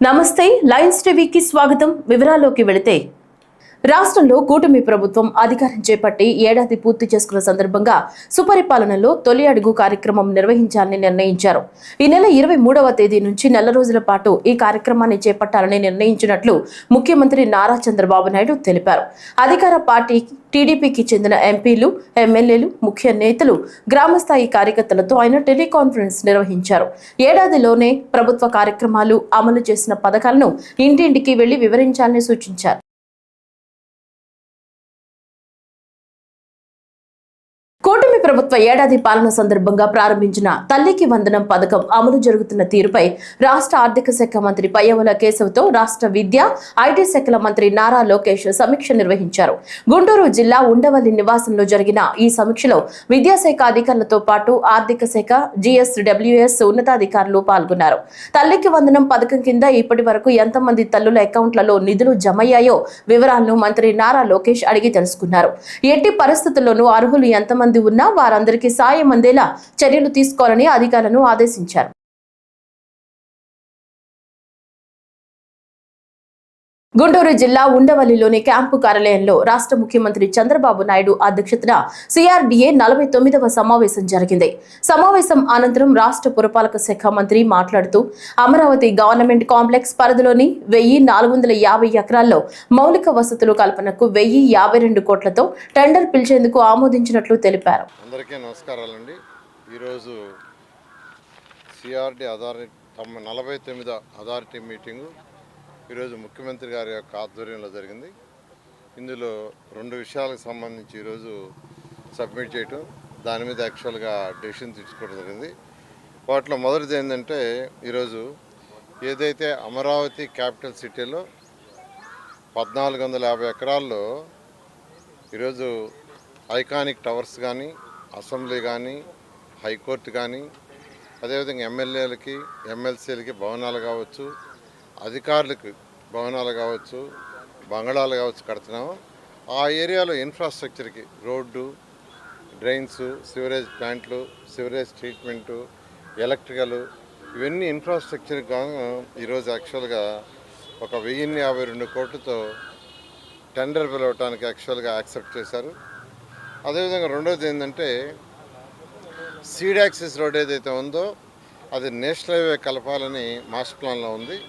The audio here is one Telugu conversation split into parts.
నమస్తే లయన్స్ టీవీకి స్వాగతం. వివరాల్లోకి వెళితే రాష్ట్రంలో కూటమి ప్రభుత్వం అధికారం చేపట్టి ఏడాది పూర్తి చేసుకున్న సందర్భంగా సుపరిపాలనలో తొలి అడుగు కార్యక్రమం నిర్వహించాలని నిర్ణయించారు. ఈ నెల 23వ తేదీ నుంచి నెల రోజుల పాటు ఈ కార్యక్రమాన్ని చేపట్టాలని నిర్ణయించినట్లు ముఖ్యమంత్రి నారా చంద్రబాబు నాయుడు తెలిపారు. అధికార పార్టీ టీడీపీకి చెందిన ఎంపీలు, ఎమ్మెల్యేలు, ముఖ్య నేతలు, గ్రామస్థాయి కార్యకర్తలతో ఆయన టెలికాన్ఫరెన్స్ నిర్వహించారు. ఏడాదిలోనే ప్రభుత్వ కార్యక్రమాలు అమలు చేసిన పథకాలను ఇంటింటికి వెళ్లి వివరించాలని సూచించారు. కూటమి ప్రభుత్వ ఏడాది పాలన సందర్భంగా ప్రారంభించిన తల్లికి వందనం పథకం అమలు జరుగుతున్న తీరుపై రాష్ట్ర ఆర్థిక శాఖ మంత్రి పయ్యావుల కేశవ్తో రాష్ట్ర విద్యా, ఐటీ శాఖల మంత్రి నారా లోకేష్ సమీక్ష నిర్వహించారు. గుంటూరు జిల్లా ఉండవల్లి నివాసంలో జరిగిన ఈ సమీక్షలో విద్యాశాఖ అధికారులతో పాటు ఆర్థిక శాఖ, GSWS ఉన్నతాధికారులు పాల్గొన్నారు. తల్లికి వందనం పథకం కింద ఇప్పటి వరకు ఎంతమంది తల్లుల అకౌంట్లలో నిధులు జమయ్యాయో వివరాలను మంత్రి నారా లోకేష్ అడిగి తెలుసుకున్నారు. ఎట్టి పరిస్థితుల్లోనూ అర్హులు ఎంతమంది ఉన్నా వారందరికీ సాయం అందేలా చర్యలు తీసుకోవాలని అధికారులను ఆదేశించారు. గుంటూరు జిల్లా ఉండవల్లిలోని క్యాంపు కార్యాలయంలో రాష్ట్ర ముఖ్యమంత్రి చంద్రబాబు నాయుడు అధ్యక్షతన CRDA 49వ సమావేశం జరిగింది. సమావేశం అనంతరం రాష్ట్ర పురపాలక శాఖ మంత్రి మాట్లాడుతూ అమరావతి గవర్నమెంట్ కాంప్లెక్స్ పరిధిలోని 1450 ఎకరాల్లో మౌలిక వసతులు కల్పనకు 1052 కోట్లతో టెండర్ పిలిచేందుకు ఆమోదించినట్లు తెలిపారు. అందరికీ నమస్కారాలండి. ఈరోజు CRDA 49వ అథారిటీ మీటింగు ఈరోజు ముఖ్యమంత్రి గారి యొక్క ఆధ్వర్యంలో జరిగింది. ఇందులో 2 విషయాలకు సంబంధించి ఈరోజు సబ్మిట్ చేయటం, దాని మీద యాక్చువల్గా డెసిషన్ తీసుకోవడం జరిగింది. వాటిలో మొదటిది ఏంటంటే, ఈరోజు ఏదైతే అమరావతి క్యాపిటల్ సిటీలో 1450 ఎకరాల్లో ఈరోజు ఐకానిక్ టవర్స్ కానీ, అసెంబ్లీ కానీ, హైకోర్టు కానీ, అదేవిధంగా ఎమ్మెల్యేలకి, ఎమ్మెల్సీలకి భవనాలు కావచ్చు, అధికారులకు భవనాలు కావచ్చు, బంగళాలు కావచ్చు కడుతున్నాము. ఆ ఏరియాలో ఇన్ఫ్రాస్ట్రక్చర్కి రోడ్డు, డ్రైన్స్, సివరేజ్ ప్లాంట్లు, సివరేజ్ ట్రీట్మెంటు, ఎలక్ట్రికల్, ఇవన్నీ ఇన్ఫ్రాస్ట్రక్చర్కి గాను ఈరోజు యాక్చువల్గా ఒక 1052 కోట్లతో టెండర్ పిలవటానికి యాక్చువల్గా యాక్సెప్ట్ చేశారు. అదేవిధంగా రెండోది ఏంటంటే, సీడ్ యాక్సిస్ రోడ్ ఏదైతే ఉందో అది నేషనల్ హైవే కలపాలని మాస్టర్ ప్లాన్లో ఉంది.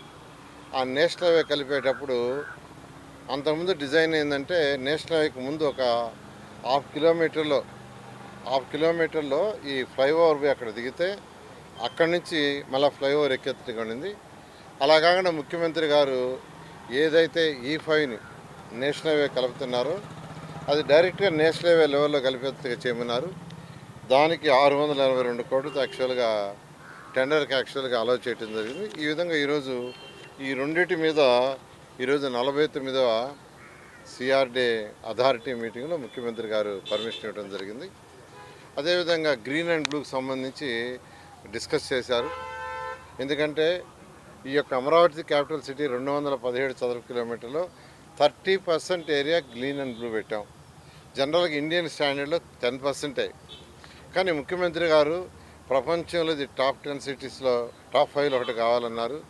ఆ నేషనల్ హైవే కలిపేటప్పుడు అంతకుముందు డిజైన్ ఏంటంటే, నేషనల్ హైవేకి ముందు ఒక హాఫ్ కిలోమీటర్లో ఈ ఫ్లైఓవర్ అక్కడ దిగితే అక్కడి నుంచి మళ్ళీ ఫ్లైఓవర్ ఎక్కెత్తుగా ఉండింది. అలా కాకుండా ముఖ్యమంత్రి గారు ఏదైతే E5ని నేషనల్ హైవే కలుపుతున్నారో అది డైరెక్ట్గా నేషనల్ హైవే లెవెల్లో కలిపేట్టుగా చేయమన్నారు. దానికి 682 కోట్లతో యాక్చువల్గా టెండర్కి యాక్చువల్గా అలౌ చేయడం జరిగింది. ఈ విధంగా ఈరోజు ఈ రెండింటి మీద ఈరోజు 49వ CRDA అథారిటీ మీటింగ్లో ముఖ్యమంత్రి గారు పర్మిషన్ ఇవ్వడం జరిగింది. అదేవిధంగా గ్రీన్ అండ్ బ్లూకి సంబంధించి డిస్కస్ చేశారు. ఎందుకంటే ఈ యొక్క అమరావతి క్యాపిటల్ సిటీ 217 చదరపు కిలోమీటర్లో 30% ఏరియా గ్రీన్ అండ్ బ్లూ పెట్టాం. జనరల్గా ఇండియన్ స్టాండర్డ్లో 10%. కానీ ముఖ్యమంత్రి గారు ప్రపంచంలో ఇది టాప్ 10 సిటీస్లో టాప్ 5లో ఒకటి కావాలన్నారు.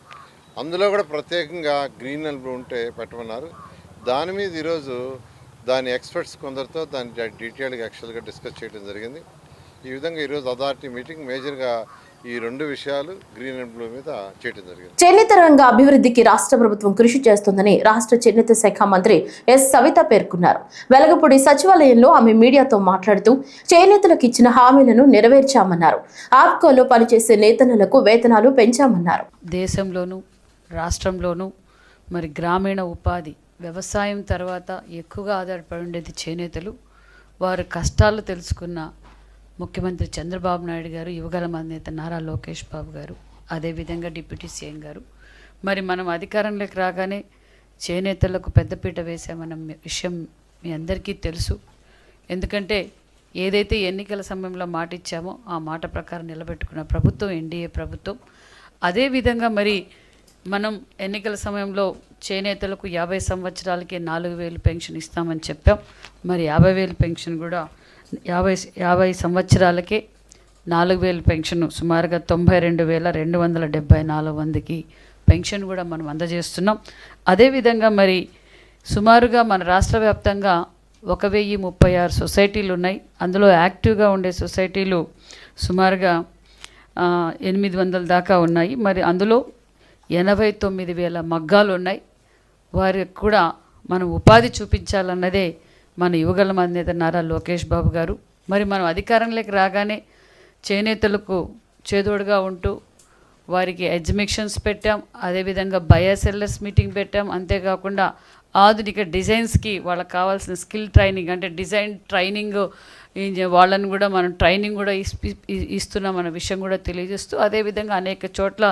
అందులో కూడా ప్రత్యేకంగా గ్రీన్ అండ్ బ్లూ ఉంటే పెట్టమన్నారు. దాని మీద ఈరోజు దాని ఎక్స్పర్ట్స్ కొందరితో దాని డీటెయిల్గా యాక్చువల్గా డిస్కస్ చేయడం జరిగింది. ఈ విధంగా ఈరోజు అథారిటీ మీటింగ్ మేజర్గా ఈ 2 విషయాలు గ్రీన్ అండ్ బ్లూ మీద చేయడం జరిగింది. చేనేత రంగ అభివృద్ధికి రాష్ట్ర ప్రభుత్వం కృషి చేస్తుందని రాష్ట్ర చేనేత శాఖ మంత్రి ఎస్ సవిత పేర్కొన్నారు. వెలగపూడి సచివాలయంలో ఆమె మీడియాతో మాట్లాడుతూ చేనేతలకు ఇచ్చిన హామీలను నెరవేర్చామన్నారు. ఆప్కోలో పనిచేసే నేతన్నలకు వేతనాలు పెంచామన్నారు. దేశంలోనూ రాష్ట్రంలోనూ మరి గ్రామీణ ఉపాధి వ్యవసాయం తర్వాత ఎక్కువగా ఆధారపడి ఉండేది చేనేతలు. వారి కష్టాలు తెలుసుకున్న ముఖ్యమంత్రి చంద్రబాబు నాయుడు గారు, యువగళం అధినేత నారా లోకేష్ బాబు గారు, అదేవిధంగా డిప్యూటీ సీఎం గారు, మరి మనం అధికారంలోకి రాగానే చేనేతలకు పెద్దపీట వేసామన్న విషయం మీ అందరికీ తెలుసు. ఎందుకంటే ఏదైతే ఎన్నికల సమయంలో మాట ఇచ్చామో ఆ మాట ప్రకారం నిలబెట్టుకున్న ప్రభుత్వం ఎన్డీఏ ప్రభుత్వం. అదేవిధంగా మరి మనం ఎన్నికల సమయంలో చేనేతలకు 50 సంవత్సరాలకే 4000 పెన్షన్ ఇస్తామని చెప్పాం. మరి 50,000 పెన్షన్ కూడా 50 సంవత్సరాలకే 4000 పెన్షన్ సుమారుగా 92,274 మందికి పెన్షన్ కూడా మనం అందజేస్తున్నాం. అదేవిధంగా మరి సుమారుగా మన రాష్ట్ర వ్యాప్తంగా 1036 సొసైటీలు ఉన్నాయి. అందులో యాక్టివ్గా ఉండే సొసైటీలు సుమారుగా 800 దాకా ఉన్నాయి. మరి అందులో 89,000 మగ్గాలు ఉన్నాయి. వారికి కూడా మనం ఉపాధి చూపించాలన్నదే మన యువగళం అధినేత నారా లోకేష్ బాబు గారు. మరి మనం అధికారంలోకి రాగానే చేనేతలకు చేదోడుగా ఉంటూ వారికి ఎగ్జిబిషన్స్ పెట్టాం. అదేవిధంగా బయోసెల్లర్స్ మీటింగ్ పెట్టాం. అంతేకాకుండా ఆధునిక డిజైన్స్కి వాళ్ళకి కావాల్సిన స్కిల్ ట్రైనింగ్ అంటే డిజైన్ ట్రైనింగ్ వాళ్ళని కూడా మనం ట్రైనింగ్ కూడా ఇస్తున్నాం అన్న విషయం కూడా తెలియజేస్తూ, అదేవిధంగా అనేక చోట్ల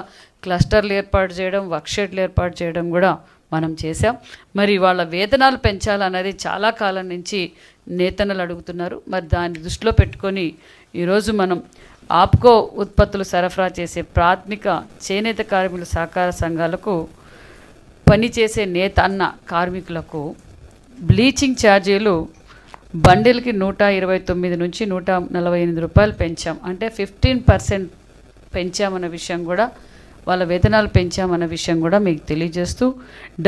క్లస్టర్లు ఏర్పాటు చేయడం, వర్క్షాప్లు ఏర్పాటు చేయడం కూడా మనం చేసాం. మరి వాళ్ళ వేతనాలు పెంచాలన్నది చాలా కాలం నుంచి నేతన్నలు అడుగుతున్నారు. మరి దాన్ని దృష్టిలో పెట్టుకొని ఈరోజు మనం ఆప్కో ఉత్పత్తులు సరఫరా చేసే ప్రాథమిక చేనేత కార్మికుల సహకార సంఘాలకు పనిచేసే నేత అన్న కార్మికులకు బ్లీచింగ్ ఛార్జీలు బండిల్కి 129 నుంచి 148 రూపాయలు పెంచాం. అంటే 15% పెంచామన్న విషయం కూడా, వాళ్ళ వేతనాలు పెంచామన్న విషయం కూడా మీకు తెలియజేస్తూ,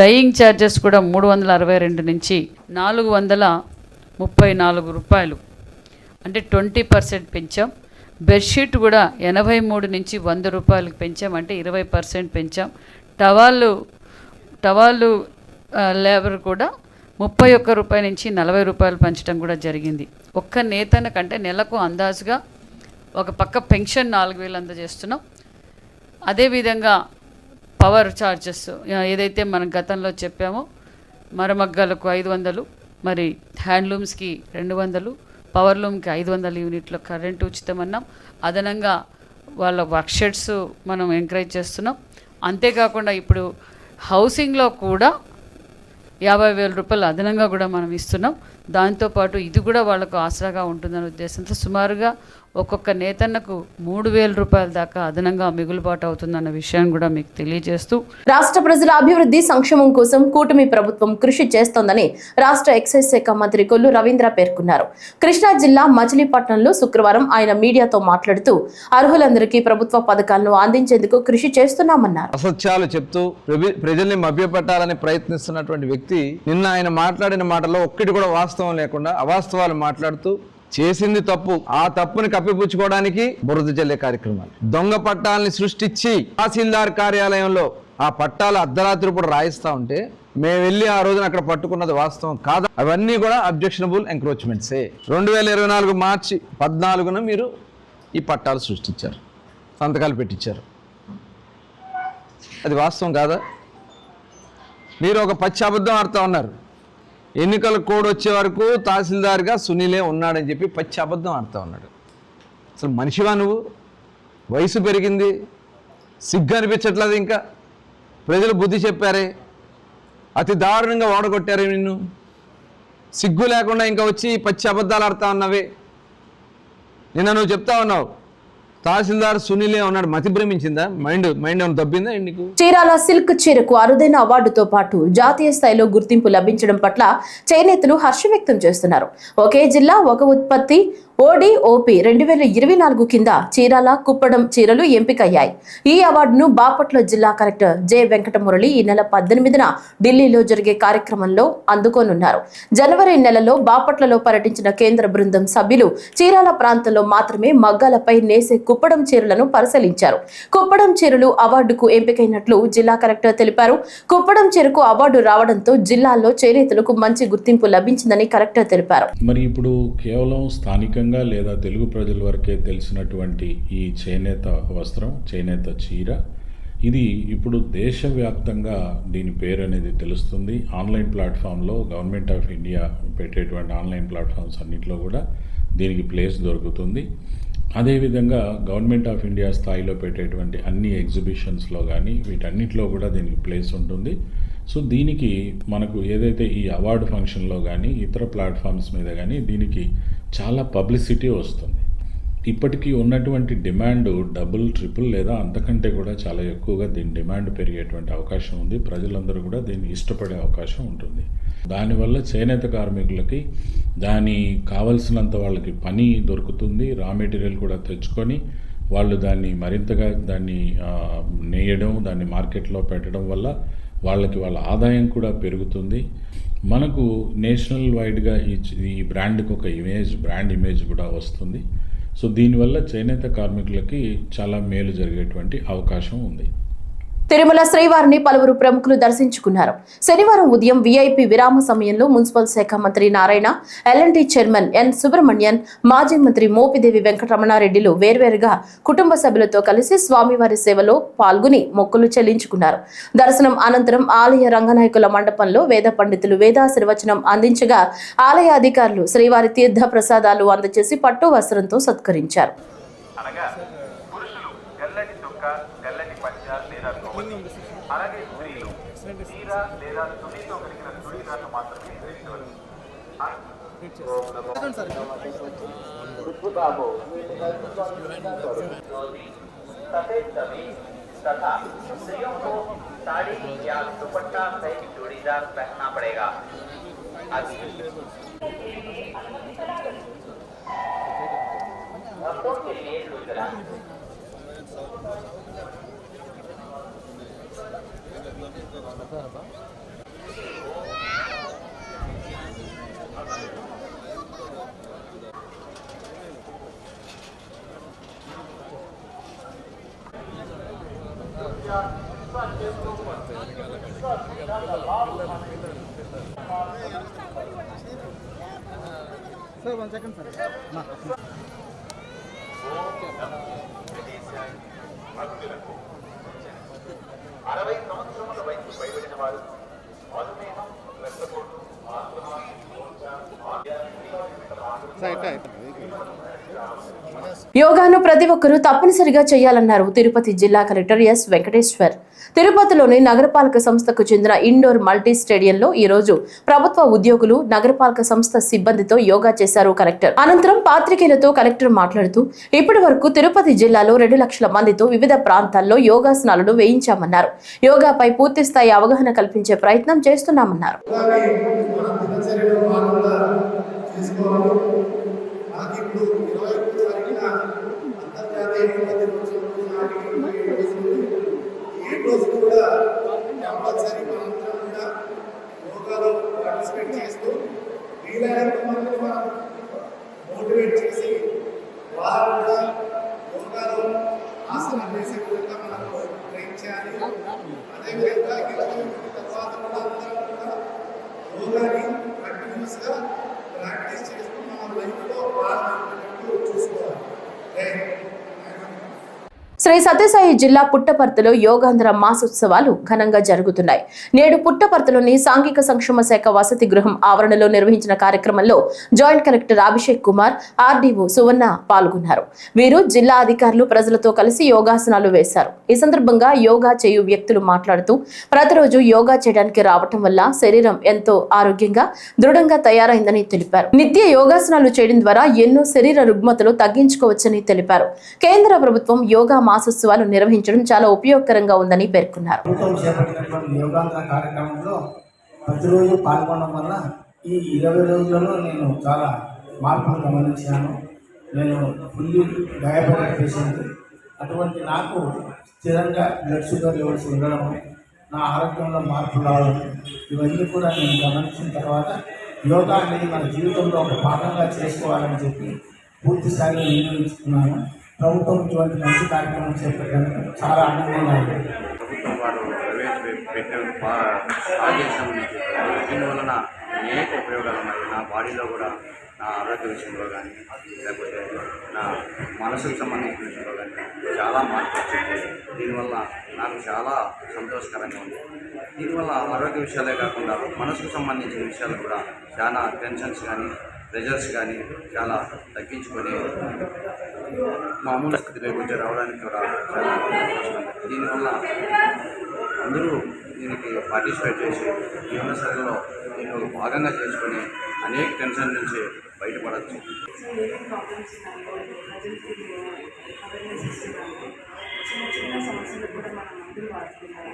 డయింగ్ ఛార్జెస్ కూడా 362 నుంచి 434 రూపాయలు అంటే 20% పెంచాం. బెడ్షీట్ కూడా 83 నుంచి 100 రూపాయలకు పెంచాం, అంటే 20% పెంచాం. టవాళ్ళు లేబర్ కూడా 31 రూపాయల నుంచి 40 రూపాయలు పెంచడం కూడా జరిగింది. ఒక్క నేతన కంటే నెలకు అందాజుగా ఒక పక్క పెన్షన్ 4,000 అందజేస్తున్నాం. అదేవిధంగా పవర్ ఛార్జెస్ ఏదైతే మనం గతంలో చెప్పామో మరమగ్గాలకు 500, మరి హ్యాండ్లూమ్స్కి 200, పవర్లూమ్కి 500 యూనిట్ల కరెంటు ఉచితమన్నాం. అదనంగా వాళ్ళ వర్క్షెట్స్ మనం ఎంకరేజ్ చేస్తున్నాం. అంతేకాకుండా ఇప్పుడు హౌసింగ్లో కూడా 50,000 రూపాయలు అదనంగా కూడా మనం ఇస్తున్నాం. దాంతోపాటు ఇది కూడా వాళ్ళకు ఆసరాగా ఉంటుందనే ఉద్దేశంతో సుమారుగా ఒక్కొక్క నేతన్నకు 3,000 రూపాయల దాకా అదనంగా మిగులుబాటు అవుతుందన్న విషయం కూడా మీకు తెలియజేస్తూ, రాష్ట్ర ప్రజల అభివృద్ధి సంక్షేమం కోసం కూటమి ప్రభుత్వం కృషి చేస్తోందని రాష్ట్ర ఎక్సైజ్ శాఖ మంత్రి కొల్లు రవీంద్ర పేర్కొన్నారు. కృష్ణా జిల్లా మచిలీపట్నంలో శుక్రవారం ఆయన మీడియాతో మాట్లాడుతూ అర్హులందరికీ ప్రభుత్వ పథకాలను అందించేందుకు కృషి చేస్తున్నామన్నారు. అసత్యాలు చెప్తూ ప్రజల్ని మభ్యపెట్టాలని ప్రయత్నిస్తున్నటువంటి వ్యక్తి నిన్న ఆయన మాట్లాడిన మాటలో ఒక్కటి కూడా వాస్తవం లేకుండా అవాస్తవాలు మాట్లాడుతూ చేసింది తప్పు, ఆ తప్పుని కప్పిపుచ్చుకోవడానికి బురద జల్లే కార్యక్రమాలు, దొంగ పట్టాలని సృష్టించి తహసీల్దార్ కార్యాలయంలో ఆ పట్టాలు అర్ధరాత్రి కూడా రాయిస్తా ఉంటే మేము వెళ్ళి ఆ రోజున అక్కడ పట్టుకున్నది వాస్తవం కాదా? అవన్నీ కూడా అబ్జెక్షనబుల్ ఎంక్రోచ్మెంట్సే. 2024 మార్చి 14న మీరు ఈ పట్టాలు సృష్టించారు, సంతకాలు పెట్టించారు. అది వాస్తవం కాదా? మీరు ఒక పచ్చి అబద్ధం ఆడుతూ ఉన్నారు. ఎన్నికల కోడ్ వచ్చే వరకు తహసీల్దార్గా సునీలే ఉన్నాడని చెప్పి పచ్చి అబద్ధం ఆడుతూ ఉన్నాడు. అసలు మనిషివా నువ్వు? వయసు పెరిగింది, సిగ్గు అనిపించట్లేదు. ఇంకా ప్రజలు బుద్ధి చెప్పారే, అతి దారుణంగా ఓడగొట్టారే నిన్ను. సిగ్గు లేకుండా ఇంకా వచ్చి పచ్చి అబద్ధాలు ఆడుతూ ఉన్నావే. నిన్న నువ్వు చెప్తా ఉన్నావు తహసీల్దార్ సునీలే ఉన్నాడు. మతి భ్రమించిందా? మైండ్ ఏమైనా దబ్బిందా నీకు? చీరాల సిల్క్ చీరకు అరుదైన అవార్డుతో పాటు జాతీయ స్థాయిలో గుర్తింపు లభించడం పట్ల చేనేతలు హర్షం వ్యక్తం చేస్తున్నారు. ఒకే జిల్లా ఒక ఉత్పత్తి ODOP 2024 కింద చీరాల కుప్పడం చీరలు ఎంపికయ్యాయి. ఈ అవార్డును బాపట్ల జిల్లా కలెక్టర్ జె వెంకటమురళి ఈ నెల 18న ఢిల్లీలో జరిగే కార్యక్రమంలో అందుకోనున్నారు. జనవరి నెలలో బాపట్లలో పర్యటించిన కేంద్ర బృందం సభ్యులు చీరాల ప్రాంతంలో మాత్రమే మగ్గాలపై నేసే కుప్పడం చీరలను పరిశీలించారు. కుప్పడం చీరలు అవార్డుకు ఎంపికైనట్లు జిల్లా కలెక్టర్ తెలిపారు. కుప్పడం చీరకు అవార్డు రావడంతో జిల్లాలో చేనేతలకు మంచి గుర్తింపు లభించిందని కలెక్టర్ తెలిపారు. మరి ఇప్పుడు కేవలం స్థానికంగా లేదా తెలుగు ప్రజల వరకే తెలిసినటువంటి ఈ చేనేత వస్త్రం, చేనేత చీర, ఇది ఇప్పుడు దేశవ్యాప్తంగా దీని పేరు అనేది తెలుస్తుంది. ఆన్లైన్ ప్లాట్ఫామ్లో గవర్నమెంట్ ఆఫ్ ఇండియా పెట్టేటువంటి ఆన్లైన్ ప్లాట్ఫామ్స్ అన్నింటిలో కూడా దీనికి ప్లేస్ దొరుకుతుంది. అదేవిధంగా గవర్నమెంట్ ఆఫ్ ఇండియా స్థాయిలో పెట్టేటువంటి అన్ని ఎగ్జిబిషన్స్లో కానీ వీటన్నిటిలో కూడా దీనికి ప్లేస్ ఉంటుంది. సో దీనికి మనకు ఏదైతే ఈ అవార్డు ఫంక్షన్లో కానీ ఇతర ప్లాట్ఫామ్స్ మీద కానీ దీనికి చాలా పబ్లిసిటీ వస్తుంది. ఇప్పటికీ ఉన్నటువంటి డిమాండ్ డబుల్, ట్రిపుల్ లేదా అంతకంటే కూడా చాలా ఎక్కువగా దీని డిమాండ్ పెరిగేటువంటి అవకాశం ఉంది. ప్రజలందరూ కూడా దీన్ని ఇష్టపడే అవకాశం ఉంటుంది. దానివల్ల చేనేత కార్మికులకి దాని కావలసినంత వాళ్ళకి పని దొరుకుతుంది, రా మెటీరియల్ కూడా తెచ్చుకొని వాళ్ళు దాన్ని మరింతగా నేయడం, దాన్ని మార్కెట్లో పెట్టడం వల్ల వాళ్ళ ఆదాయం కూడా పెరుగుతుంది. మనకు నేషనల్ వైడ్గా ఈ బ్రాండ్కి ఒక బ్రాండ్ ఇమేజ్ కూడా వస్తుంది. సో దీనివల్ల చేనేత కార్మికులకి చాలా మేలు జరిగేటువంటి అవకాశం ఉంది. తిరుమల శ్రీవారిని పలువురు ప్రముఖులు దర్శించుకున్నారు. శనివారం ఉదయం వీఐపీ విరామ సమయంలో మున్సిపల్ శాఖ మంత్రి Narayana, L&T chairman N Subrahmanyan, మాజీ మంత్రి మోపిదేవి వెంకటరమణారెడ్డిలు వేర్వేరుగా కుటుంబ సభ్యులతో కలిసి స్వామివారి సేవలో పాల్గొని మొక్కులు చెల్లించుకున్నారు. దర్శనం అనంతరం ఆలయ రంగనాయకుల మండపంలో వేద పండితులు వేదాశీర్వచనం అందించగా ఆలయ అధికారులు శ్రీవారి తీర్థ ప్రసాదాలు అందజేసి పట్టు వస్త్రంతో సత్కరించారు. అలాగే స్త్రీలు చీర లేదా తుడితో కలిగిన తుడిదాన్ని మాత్రమే ధరించవచ్చు. तथा स्त्रियों को साड़ी या दुपट्टा सहित चूड़ीदार पहनना पड़ेगा। भक्तों के लिए सूचना। Sir, 1 second, sir. యోగాను ప్రతి ఒక్కరూ తప్పనిసరిగా చేయాలన్నారు తిరుపతి జిల్లా కలెక్టర్ ఎస్ వెంకటేశ్వర్. తిరుపతిలోని నగరపాలక సంస్థకు చెందిన ఇండోర్ మల్టీ స్టేడియంలో ఈ రోజు ప్రభుత్వ ఉద్యోగులు, నగరపాలక సంస్థ సిబ్బందితో యోగా చేశారు కలెక్టర్. అనంతరం పాత్రికేయులతో కలెక్టర్ మాట్లాడుతూ ఇప్పటి వరకు తిరుపతి జిల్లాలో 2 లక్షల మందితో వివిధ ప్రాంతాల్లో యోగాసనాలను వేయించామన్నారు. యోగాపై పూర్తి స్థాయి అవగాహన కల్పించే ప్రయత్నం చేస్తున్నామన్నారు. మోటివేట్ చేసి వారు కూడా యోగాలో ఆసనం వేసే విధంగా మనకు ట్రైన్ చేయాలి. అదేవిధంగా 20 తర్వాత కూడా అందరం కూడా యోగాని కంటిన్యూస్గా ప్రాక్టీస్ చేస్తూ మన లైఫ్లో పాల్గొనేటట్టు చూసుకోవాలి. శ్రీ సత్యసాయి జిల్లా పుట్టపర్తిలో యోగాంధ్ర మాసోత్సవాలు ఘనంగా జరుగుతున్నాయి. నేడు పుట్టపర్తిలోని సాంఘిక సంక్షేమ శాఖ వసతి గృహం ఆవరణలో నిర్వహించిన కార్యక్రమంలో joint collector Abhishek Kumar, RDO Suvarna పాల్గొన్నారు. వీరు జిల్లా అధికారులు ప్రజలతో కలిసి యోగాసనాలు వేశారు. ఈ సందర్భంగా యోగా చేయు వ్యక్తులు మాట్లాడుతూ ప్రతిరోజు యోగా చేయడానికి రావటం వల్ల శరీరం ఎంతో ఆరోగ్యంగా, దృఢంగా తయారైందని తెలిపారు. నిత్య యోగాసనాలు చేయడం ద్వారా ఎన్నో శరీర రుగ్మతలు తగ్గించుకోవచ్చని తెలిపారు. కేంద్ర ప్రభుత్వం యోగా మాసోత్సవాలు నిర్వహించడం చాలా ఉపయోగకరంగా ఉందని పేర్కొన్నారు. ప్రతిరోజు పాల్గొనడం వల్ల ఈ 20 రోజులలో నేను చాలా మార్పులు గమనించాను. నేను ఫుల్లీ డయాబెటిక్ పేషెంట్. అటువంటి నాకు స్థిరంగా బ్లడ్ షుగర్ లెవెల్స్ ఉండడం, నా ఆరోగ్యంలో మార్పులు రావడం, ఇవన్నీ కూడా నేను గమనించిన తర్వాత యోగా అనేది మన జీవితంలో ఒక భాగంగా చేసుకోవాలని చెప్పి పూర్తి స్థాయిలో నిర్ణయించుకున్నాను. ప్రభుత్వం ఇటువంటి మంచి కార్యక్రమం చేపట్టడానికి చాలా ఆనందంగా ఉంది. ప్రభుత్వం వారు ప్రవేశపెట్టిన ఆదేశం దీనివలన అనేక ఉపయోగాలు ఉన్నాయి. నా బాడీలో కూడా, నా ఆరోగ్య విషయంలో కానీ, లేకపోతే నా మనసుకు సంబంధించిన విషయంలో కానీ చాలా మార్పు వచ్చింది. దీనివల్ల నాకు చాలా సంతోషకరంగా ఉంది. దీనివల్ల ఆరోగ్య విషయాలే కాకుండా మనసుకు సంబంధించిన విషయాలు కూడా చాలా టెన్షన్స్ కానీ, ప్రెజర్స్ కానీ చాలా తగ్గించుకొని మామూలు స్థితిలోకి రావడానికి కూడా చాలా అవకాశం. దీనివల్ల అందరూ దీనికి పార్టిసిపేట్ చేసి జీవనశైలిలో దీన్ని ఒక భాగంగా చేసుకొని అనేక టెన్షన్ నుంచి బయటపడవచ్చు. చిన్న సమస్యలు కూడా మనం మందులు వాడుతున్నాం.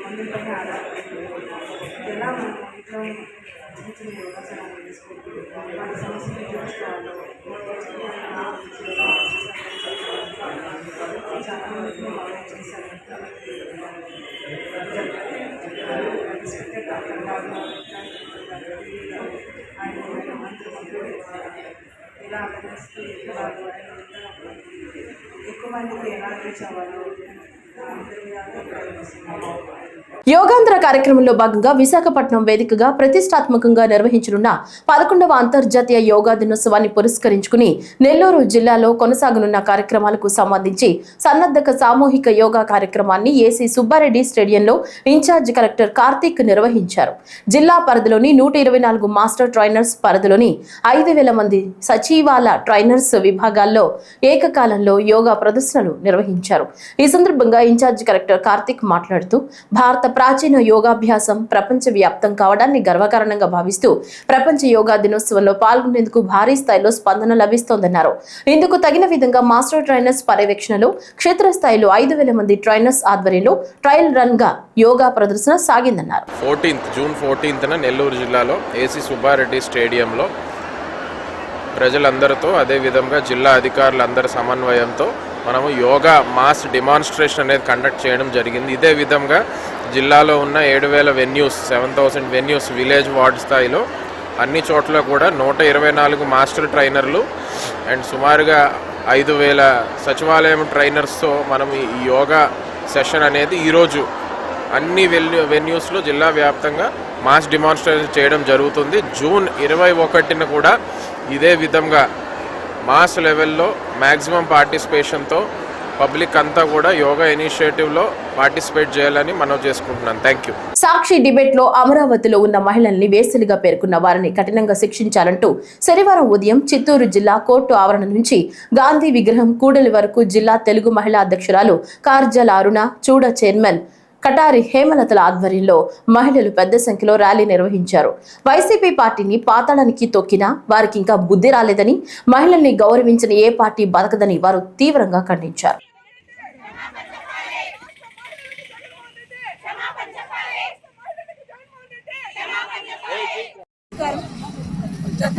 మందులపైన ఆధారపడి ఎలా మనం ఇంట్లో చిన్న చిన్న యోగాసనాలు చేసుకుంటూ వాటి సమస్యలు తీర్చుకోవాలి. చాలా మందికి బాగా చేశాను. రెస్పెక్టెడ్ డాక్టర్ గారు ఇలా అవేర్నెస్కి ఎక్కువ మందికి ఎలా రీచ్ అవ్వాలో యోగాంధ్ర కార్యక్రమంలో భాగంగా విశాఖపట్నం వేదికగా ప్రతిష్టాత్మకంగా నిర్వహించనున్న 11వ అంతర్జాతీయ యోగా దినోత్సవాన్ని పురస్కరించుకుని నెల్లూరు జిల్లాలో కొనసాగనున్న కార్యక్రమాలకు సంబంధించి సన్నద్ధక సామూహిక యోగా కార్యక్రమాన్ని ఏసీ సుబ్బారెడ్డి స్టేడియంలో ఇన్ఛార్జ్ కలెక్టర్ కార్తీక్ నిర్వహించారు. జిల్లా పరిధిలోని 124 మాస్టర్ ట్రైనర్స్ పరిధిలోని 5,000 మంది సచివాల ట్రైనర్స్ విభాగాల్లో ఏకకాలంలో యోగా ప్రదర్శనలు నిర్వహించారు. ఈ సందర్భంగా ఇన్ఛార్జ్ కలెక్టర్ కార్తీక్ మాట్లాడుతూ భారత ప్రాచీన యోగాభ్యాసం ప్రపంచ వ్యాప్తం కావడాన్ని గర్వకారణంగా భావిస్తూ ప్రపంచ యోగా దినోత్సవంలో పాల్గొనేందుకు భారీ స్థాయిలో స్పందన లభిస్తోందన్నారు. ఇందుకు తగిన విధంగా మాస్టర్ ట్రైనర్స్ పర్యవేక్షణలో క్షేత్రస్థాయిలో 5,000 మంది ట్రైనర్స్ ఆధ్వర్యంలో ట్రయల్ రన్ గా యోగా ప్రదర్శన సాగిందన్నారు. జూన్ 14న నెల్లూరు జిల్లాలో ఏసీ సుబ్బారెడ్డి స్టేడియంలో ప్రజలందరితో అదేవిధంగా జిల్లా అధికారులందరి సమన్వయంతో మనము యోగా మాస్ డిమాన్స్ట్రేషన్ అనేది కండక్ట్ చేయడం జరిగింది. ఇదే విధంగా జిల్లాలో ఉన్న 7,000 వెన్యూస్ 7,000 వెన్యూస్ విలేజ్ వార్డ్ స్థాయిలో అన్ని చోట్ల కూడా 124 మాస్టర్ ట్రైనర్లు అండ్ సుమారుగా 5,000 సచివాలయం ట్రైనర్స్తో మనం ఈ యోగా సెషన్ అనేది ఈరోజు అన్ని వెన్యూస్లో జిల్లా వ్యాప్తంగా మాస్ డిమాన్స్ట్రేషన్ చేయడం జరుగుతుంది. జూన్ 21న కూడా ఇదే విధంగా మాస్ లెవెల్లో మ్యాక్సిమం పార్టిసిపేషన్తో పబ్లిక్ అంతా కూడా యోగా ఇనిషియేటివ్లో పార్టిసిపేట్ చేయాలని మనం చేసుకుంటున్నాం. Thank you. సాక్షి డిబేట్ లో అమరావతిలో ఉన్న మహిళల్ని వేసలుగా పేర్కొన్న వారిని కఠినంగా శిక్షించాలంటూ శనివారం ఉదయం చిత్తూరు జిల్లా కోర్టు ఆవరణ నుంచి గాంధీ విగ్రహం కూడలి వరకు జిల్లా తెలుగు మహిళా అధ్యక్షురాలు కార్జల అరుణ చూడ చైర్మన్ కటారి హేమలతల ఆధ్వర్యంలో మహిళలు పెద్ద సంఖ్యలో ర్యాలీ నిర్వహించారు. వైసీపీ పార్టీని పాతాళానికి తొక్కినా వారికి ఇంకా బుద్ధి రాలేదని, మహిళల్ని గౌరవించిన ఏ పార్టీ బతకదని వారు తీవ్రంగా ఖండించారు. గత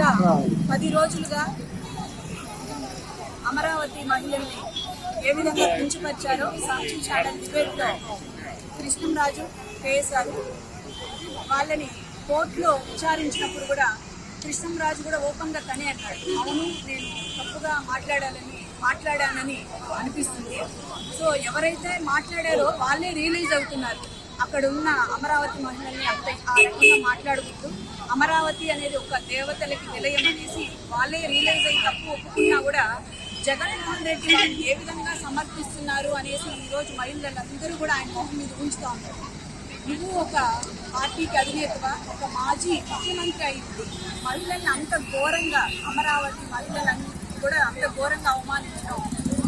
10 రోజులుగా అమరావతి మహిళల్ని ఏ విధంగా కించపరిచారో సాక్షి ఛానల్ డిబేట్లో కృష్ణంరాజు కేఎస్ఆర్ వాళ్ళని కోర్టులో విచారించినప్పుడు కూడా కృష్ణంరాజు కూడా ఓపెన్గా తనే అన్నాడు, అవును నేను తప్పుగా మాట్లాడానని అనిపిస్తుంది. సో ఎవరైతే మాట్లాడారో వాళ్ళే రియలైజ్ అవుతున్నారు. అక్కడ ఉన్న అమరావతి మహిళల్ని అంత ఆ రకంగా మాట్లాడుకుంటూ అమరావతి అనేది ఒక దేవతలకి నిలయం అనేసి వాళ్ళే రియలైజ్ అయ్యి తప్పు ఒప్పుకున్నా కూడా జగన్మోహన్ రెడ్డి వాళ్ళు ఏ విధంగా సమర్థిస్తున్నారు అనేసి ఈరోజు మహిళలందరూ కూడా ఆయన మొహం మీద ఉంచుతా ఉన్నారు. నువ్వు ఒక పార్టీకి అధినేతగా ఒక మాజీ ముఖ్యమంత్రి అయింది మహిళల్ని అంత ఘోరంగా అమరావతి మహిళలన్నీ కూడా అంత ఘోరంగా అవమానించడం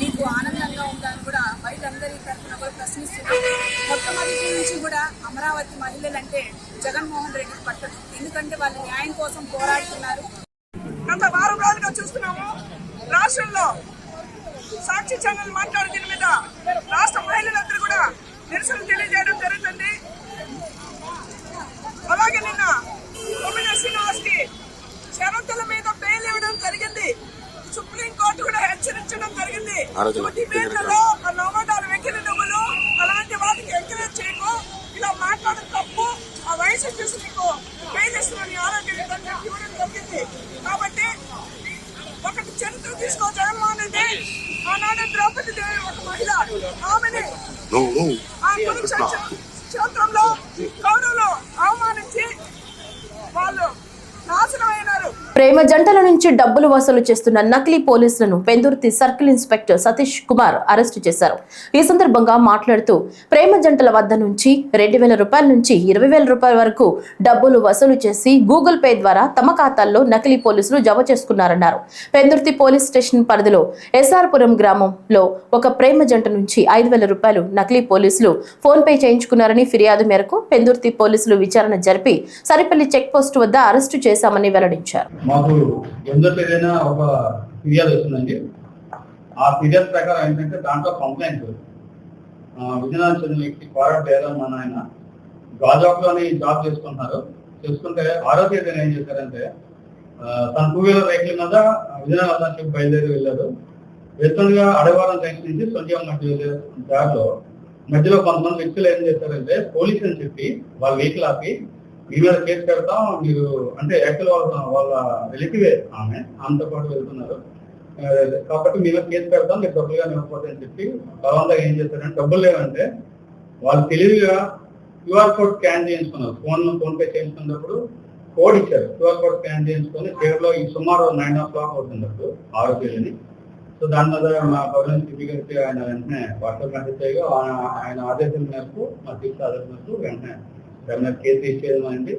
నీకు ఆనందంగా ఉందని కూడా మహిళలందరి తరఫున కూడా ప్రశ్నిస్తున్నారు. మొట్టమొదటి నుంచి కూడా అమరావతి మహిళలంటే జగన్మోహన్ రెడ్డి పట్టదు, ఎందుకంటే వాళ్ళు న్యాయం కోసం పోరాడుతున్నారు. గత వారం రోజులుగా చూస్తున్నాము రాష్ట్రంలో సాక్షి ఛానల్ మాట్లాడే దీని మీద రాష్ట్ర మహిళలందరూ కూడా నిరసన తెలియజేయడం జరుగుతుంది. అలాగే నిన్న కొమ్మిన శ్రీనివాస్కి షరతుల మీద బెయిల్ ఇవ్వడం జరిగింది. సుప్రీంకోర్టు కూడా హెచ్చరించడం జరిగింది. డిబేట్లలో నవోదాలు వెకిలి నువ్వులు అలాంటి వాటికి ఎంకరేజ్ చేయకు, ఇలా మాట్లాడడం తప్పు, ఆ వయసు చూసి నీకు బెయిల్ ఇస్తున్న ఆరోగ్యం ఇవ్వడం జరిగింది. కాబట్టి ఒకటి చరిత్ర తీసుకో జగన్మోహన్ రెడ్డి, ఆనాడు ద్రౌపది దేవి ఒక మహిళ, ఆమెని ఆ కురుక్షేత్ర క్షేత్రంలో కౌరవులు అవమానించి వాళ్ళు నాశనం అయినారు. ప్రేమ జంటల నుంచి డబ్బులు వసూలు చేస్తున్న నకిలీ పోలీసులను Pendurthi circle inspector Satish Kumar arrest చేశారు. ఈ సందర్భంగా మాట్లాడుతూ ప్రేమ జంటల వద్ద నుంచి 2,000 రూపాయల నుంచి 20,000 రూపాయల వరకు డబ్బులు వసూలు చేసి గూగుల్ పే ద్వారా తమ ఖాతాల్లో నకిలీ పోలీసులు జమ చేసుకున్నారన్నారు. పెందుర్తి పోలీస్ స్టేషన్ పరిధిలో ఎస్ఆర్పురం గ్రామంలో ఒక ప్రేమ జంట నుంచి 5,000 రూపాయలు నకిలీ పోలీసులు ఫోన్ పే చేయించుకున్నారని ఫిర్యాదు మేరకు పెందుర్తి పోలీసులు విచారణ జరిపి సరిపల్లి చెక్ పోస్ట్ వద్ద అరెస్టు చేశామని వెల్లడించారు. మాకు ఏదైనా ఒక ఫిర్యాదు వస్తుందండి. ఆ ఫిర్యాదు ప్రకారం ఏంటంటే దాంట్లో కంప్లైంట్ విజయనగరం చెందిన వ్యక్తి కోరట్ బేరం మన ఆయన గాజాక్లోని జాబ్ చేసుకుంటున్నారు. చూసుకుంటే 6వ తేదీన ఏం చేశారంటే తన 2-వీలర్ వెహికల్ మీద విజయనగరం నుంచి బయలుదేరి వెళ్ళారు. వెళ్తుండగా అడవారం జంక్షన్ నుంచి సొంటియం మధ్య దారిలో మధ్యలో కొంతమంది వ్యక్తులు ఏం చేశారంటే పోలీస్ అని చెప్పి వాళ్ళ వెహికల్ ఆపి మీ మీద కేసు పెడతాం, మీరు అంటే యాక్చువల్ వాళ్ళ రిలేటివే ఆమెతో పాటు వెళ్తున్నారు కాబట్టి మీ మీద కేసు పెడతాం, మీరు డబ్బులుగా ఇవ్వకపోతే అని చెప్పి బలవంతంగా ఏం చేశారంటే డబ్బులు లేవంటే వాళ్ళు తెలివిగా QR కోడ్ స్కాన్ చేయించుకున్నారు. ఫోన్ పే చేయించుకున్నప్పుడు కోడ్ ఇచ్చారు. QR కోడ్ స్కాన్ చేయించుకొని చీరలో ఈ సుమారు 9 o'clock అవుతున్నప్పుడు 6వ తేదీని. సో దాని మీద మా పబ్లిక్ సిపి గారికి ఆయన వెంటనే వాట్సాప్ మెసేజ్ చేయగా ఆయన ఆదేశాల మేరకు మా చీఫ్ ఆదేశం మేరకు వెంటనే కేసు ఇచ్చేయమండి.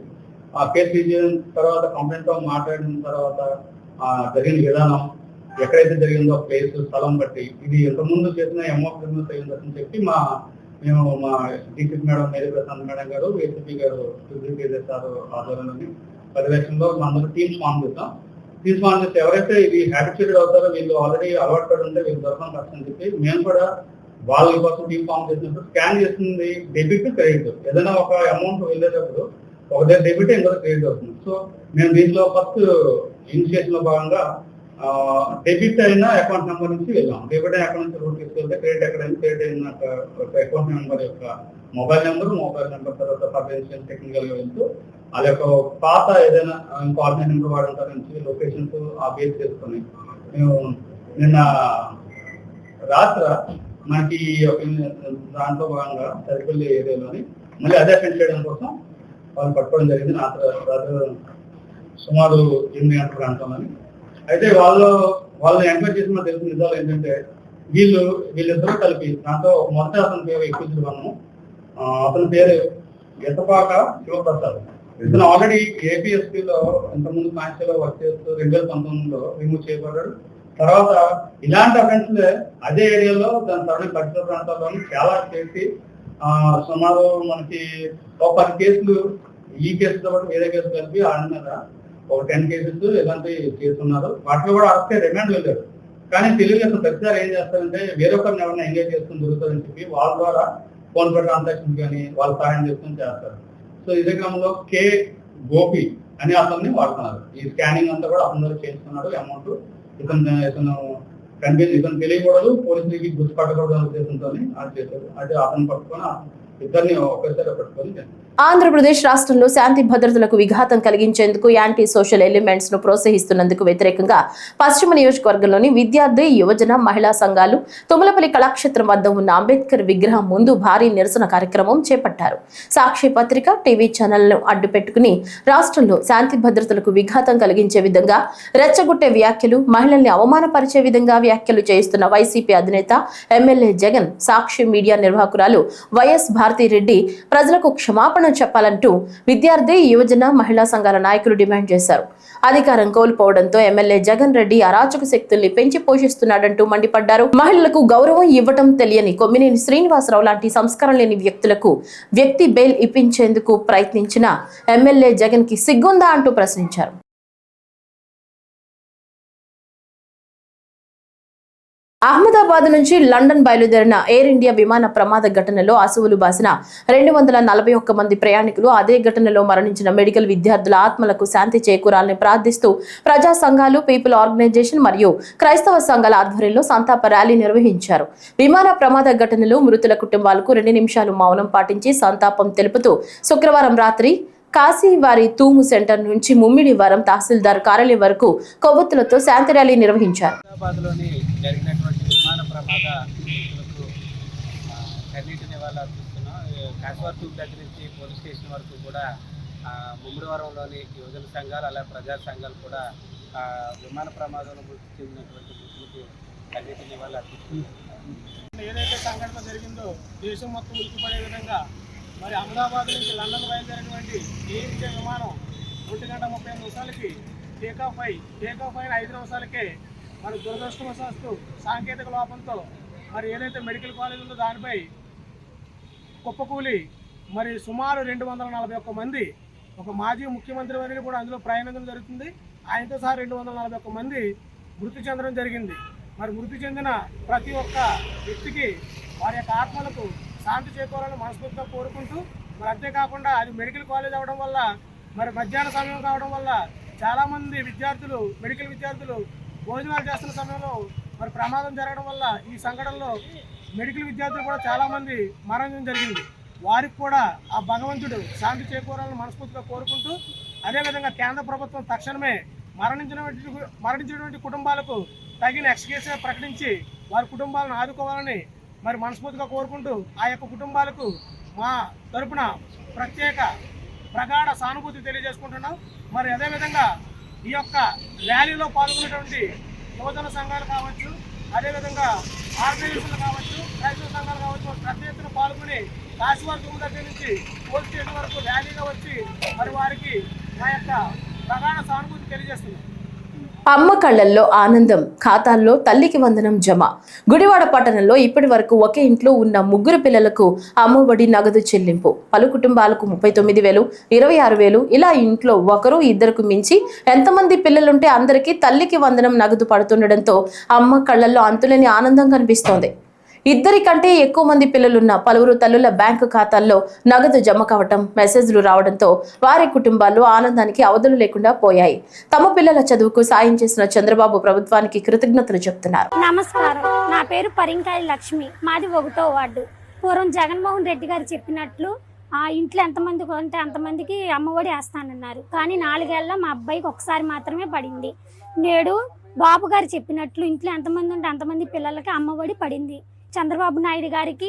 ఆ కేసు ఇచ్చేసిన తర్వాత కంప్లైంట్తో మాట్లాడిన తర్వాత జరిగిన విధానం ఎక్కడైతే జరిగిందో ప్లేస్ స్థలం బట్టి ఇది ఇంతకుముందు చేసిన ఎంఓ క్రిమినల్స్ అయ్యిందని చెప్పి మేము మా DCP madam Mary Prashanth madam గారు, ఏసీపీ గారు సార్ ఆధ్వర్యంలోని పర్యవేక్షణలో అందరూ టీమ్స్ ఫామ్ చేస్తాం. టీమ్స్ ఫామ్ చేస్తే ఎవరైతే ఇది హ్యాబిచుయేటెడ్ అవుతారో వీళ్ళు ఆల్రెడీ అలవాటు పడి ఉంటే వీళ్ళు దొరకడం కష్టం అని చెప్పి మేము కూడా వాళ్ళ కోసం టీమ్ ఫామ్ చేసినప్పుడు స్కాన్ చేస్తుంది డెబిట్ క్రెడిట్. ఏదైనా ఒక అమౌంట్ వెళ్ళేటప్పుడు ఒక దగ్గర డెబిట్ ఇంకో క్రెడిట్ అవుతుంది. సో మేము దీంట్లో ఫస్ట్ ఇనిషియేషన్ లో భాగంగా డెబిట్ అయిన అకౌంట్ నెంబర్ నుంచి వెళ్ళాం. డెబిట్ అయిన అకౌంట్ నుంచి రూట్ తీసుకెళ్తే క్రెడిట్ ఎక్కడైనా క్రెడిట్ అయిన అకౌంట్ నెంబర్ యొక్క మొబైల్ నెంబర్ తర్వాత ఫైనాన్షియల్ టెక్నికల్ గా వెళ్తూ వాళ్ళ యొక్క పాత ఏదైనా ఇంకో ఆన్లైన్ నెంబర్ వాడుతారు నుంచి లొకేషన్స్ ఆ బేస్ చేసుకొని మేము నిన్న రాత్రి మనకి దాంట్లో భాగంగా సరిపల్లి ఏరియాలోని మళ్ళీ అదే అటెండ్ చేయడం కోసం వాళ్ళు పట్టుకోవడం జరిగింది. రాత్రి సుమారు 8 గంటల ప్రాంతంలోని. అయితే వాళ్ళని ఎంక్వైరీ చేసిన తెలిసిన నిజాలు ఏంటంటే వీళ్ళిద్దరూ కలిపి దాంతో మొదట అతని పేరు ఎక్కించుకున్నాము. అతని పేరు ఎత్తపాక శివప్రసాద్. ఇతను ఆల్రెడీ ఏపీఎస్పీలో ఇంతకుముందు కాన్స్టేబుల్ లో వర్క్ చేస్తూ 2019లో రిమూవ్ చేయబడ్డాడు. తర్వాత ఇలాంటి అఫెన్స్ అదే ఏరియాలో దాని సరౌండింగ్ పరిసర ప్రాంతాల్లోని చాలా చేసి సుమారు మనకి ఒక 10 కేసులు ఈ కేసుతో పాటు వేరే కేసులు కలిపి ఆడినారా ఒక 10 కేసెస్ ఇలాంటివి చేస్తున్నారు. వాటిలో కూడా అరెస్ట్ రిమాండ్ వెళ్ళారు. కానీ తెలుగు అసలు ప్రతిసారి ఏం చేస్తారంటే వేరొకరిని ఎవరైనా ఎంగేజ్ చేసుకుని దొరుకుతుందని చెప్పి వాళ్ళ ద్వారా ఫోన్ పే ట్రాన్సాక్షన్ కానీ వాళ్ళు సహాయం చేసుకుని చేస్తారు. సో ఇదే క్రమంలో కే గోపి అనే అతన్ని వాడుతున్నారు. ఈ స్కానింగ్ అంతా కూడా అతను చేస్తున్నాడు. అమౌంట్ ఇతను తెలియకూడదు, పోలీసులకి గుర్తుపట్టకూడదు ఉద్దేశంతో అది చేశారు. అయితే అతను పట్టుకొని ఇద్దరిని ఒకేసారి పట్టుకొని ఆంధ్రప్రదేశ్ రాష్ట్రంలో శాంతి భద్రతలకు విఘాతం కలిగించేందుకు యాంటీ సోషల్ ఎలిమెంట్స్ ను ప్రోత్సహిస్తున్నందుకు వ్యతిరేకంగా పశ్చిమ నియోజకవర్గంలోని విద్యార్థి, యువజన, మహిళా సంఘాలు తుమ్మలపల్లి కళాక్షేత్రం వద్ద ఉన్న అంబేద్కర్ విగ్రహం ముందు భారీ నిరసన కార్యక్రమం చేపట్టారు. సాక్షి పత్రిక, టీవీ ఛానళ్లను అడ్డుపెట్టుకుని రాష్ట్రంలో శాంతి భద్రతలకు విఘాతం కలిగించే విధంగా రెచ్చగొట్టే వ్యాఖ్యలు, మహిళల్ని అవమానపరిచే విధంగా వ్యాఖ్యలు చేస్తున్న వైసీపీ అధినేత ఎమ్మెల్యే జగన్, సాక్షి మీడియా నిర్వాహకురాలు వైఎస్ భారతిరెడ్డి ప్రజలకు క్షమాపణ చెప్పాలంటూ విద్యార్థి, యువజన, మహిళా సంఘాల నాయకులు డిమాండ్ చేశారు. అధికారం కోల్పోవడంతో ఎమ్మెల్యే జగన్ రెడ్డి అరాచక శక్తుల్ని పెంచి పోషిస్తున్నాడంటూ మండిపడ్డారు. మహిళలకు గౌరవం ఇవ్వటం తెలియని కొమ్మినేని శ్రీనివాసరావు లాంటి సంస్కారం లేని వ్యక్తులకు వ్యక్తి బెయిల్ ఇప్పించేందుకు ప్రయత్నించిన ఎమ్మెల్యే జగన్ కి సిగ్గుందా అంటూ ప్రశ్నించారు. అహ్మదాబాద్ నుంచి లండన్ బయలుదేరిన ఎయిర్ ఇండియా విమాన ప్రమాద ఘటనలో అసువులు బాసిన 241 మంది ప్రయాణికులు, అదే ఘటనలో మరణించిన మెడికల్ విద్యార్థుల ఆత్మలకు శాంతి చేకూరాలని ప్రార్థిస్తూ ప్రజా సంఘాలు, పీపుల్ ఆర్గనైజేషన్ మరియు క్రైస్తవ సంఘాల ఆధ్వర్యంలో సంతాప ర్యాలీ నిర్వహించారు. విమాన ప్రమాద ఘటనలో మృతుల కుటుంబాలకు 2 నిమిషాలు మౌనం పాటించి సంతాపం తెలుపుతూ శుక్రవారం రాత్రి కాశీవారి తూము సెంటర్ నుంచి ముమ్మిడివారం తహసీల్దార్ కార్యాలయం వరకు కొవ్వొత్తులతో శాంతి ర్యాలీ నిర్వహించారు. హైదరాబాద్లోని జరిగినటువంటి విమాన ప్రమాదాలకు కన్నీటి నివాళులు అర్పిస్తున్నాం. కాశీవారి తూము దగ్గర నుంచి పోలీస్ స్టేషన్ వరకు కూడా ముమ్మిడివారంలోని యువజన సంఘాలు అలాగే ప్రజా సంఘాలు కూడా విమాన ప్రమాదంలో మృతి చెందినటువంటి మృతులకు కన్నీటి నివాళులు అర్పిస్తున్నాం. ఏదైతే సంఘటన జరిగిందో దేశం మొత్తం ఉలికిపడే విధంగా మరి అహ్మదాబాద్ నుంచి లండన్ బయలుదేరినటువంటి ఎయిర్ ఇండియా విమానం 1:35 టేకాఫ్ అయిన 5 నిమిషాలకే మరి దురదృష్టవశాత్తు సాంకేతిక లోపంతో మరి ఏదైతే మెడికల్ కాలేజ్ ఉందో దానిపై కుప్పకూలి మరి సుమారు 241 మంది, ఒక మాజీ ముఖ్యమంత్రి వారిని కూడా అందులో ప్రయాణించడం జరుగుతుంది. ఆయనతో సహా 241 మంది మృతి చెందడం జరిగింది. మరి మృతి చెందిన ప్రతి ఒక్క వ్యక్తికి వారి యొక్క ఆత్మలకు శాంతి చేకూరాలని మనస్ఫూర్తిగా కోరుకుంటూ, మరి అంతేకాకుండా అది మెడికల్ కాలేజ్ అవ్వడం వల్ల మరి మధ్యాహ్న సమయం కావడం వల్ల చాలామంది విద్యార్థులు, మెడికల్ విద్యార్థులు భోజనాలు చేస్తున్న సమయంలో మరి ప్రమాదం జరగడం వల్ల ఈ సంఘటనలో మెడికల్ విద్యార్థులు కూడా చాలామంది మరణం జరిగింది. వారికి కూడా ఆ భగవంతుడు శాంతి చేకూరాలని మనస్ఫూర్తిగా కోరుకుంటూ, అదేవిధంగా కేంద్ర ప్రభుత్వం తక్షణమే మరణించినటువంటి కుటుంబాలకు తగిన ఎక్స్గ్రేషన్ ప్రకటించి వారి కుటుంబాలను ఆదుకోవాలని మరి మనస్ఫూర్తిగా కోరుకుంటూ, ఆ యొక్క కుటుంబాలకు మా తరపున ప్రగాఢ సానుభూతి తెలియజేసుకుంటున్నాం. మరి అదేవిధంగా ఈ యొక్క ర్యాలీలో పాల్గొన్నటువంటి యువజన సంఘాలు కావచ్చు, అదేవిధంగా ఆర్గనైజేషన్లు కావచ్చు, రైతు సంఘాలు కావచ్చు, పెద్ద ఎత్తున పాల్గొని కాశీవారి తుమ్ము దగ్గర నుంచి పోలీస్ స్టేషన్ వరకు ర్యాలీగా వచ్చి మరి వారికి మా యొక్క ప్రగాఢ సానుభూతి తెలియజేస్తున్నాం. అమ్మ కళ్ళల్లో ఆనందం, ఖాతాల్లో తల్లికి వందనం జమ. గుడివాడ పట్టణంలో ఇప్పటి వరకు ఒకే ఇంట్లో ఉన్న 3 పిల్లలకు అమ్మఒడి నగదు చెల్లింపు. పలు కుటుంబాలకు 39,000, 26,000 ఇలా ఇంట్లో ఒకరు ఇద్దరికి మించి ఎంతమంది పిల్లలుంటే అందరికీ తల్లికి వందనం నగదు పడుతుండటంతో అమ్మ కళ్ళల్లో అంతులేని ఆనందం కనిపిస్తోంది. 2 కంటే ఎక్కువ మంది పిల్లలున్న పలువురు తల్లుల బ్యాంకు ఖాతాల్లో నగదు జమ కావటం, మెసేజ్లు రావడంతో వారి కుటుంబాల్లో ఆనందానికి అవధులు లేకుండా పోయాయి. తమ పిల్లల చదువుకు సాయం చేసిన చంద్రబాబు ప్రభుత్వానికి కృతజ్ఞతలు చెప్తున్నారు. నమస్కారం, నా పేరు పరింకాయ లక్ష్మి, మాది 1వ వార్డు. పూర్వం జగన్మోహన్ రెడ్డి గారు చెప్పినట్లు ఆ ఇంట్లో ఎంతమంది ఉంటే అంతమందికి అమ్మఒడి వేస్తానన్నారు. కానీ 4 ఏళ్ళ మా అబ్బాయికి ఒకసారి మాత్రమే పడింది. నేడు బాబు గారు చెప్పినట్లు ఇంట్లో ఎంతమంది ఉంటే అంతమంది పిల్లలకి అమ్మఒడి పడింది. చంద్రబాబు నాయుడు గారికి,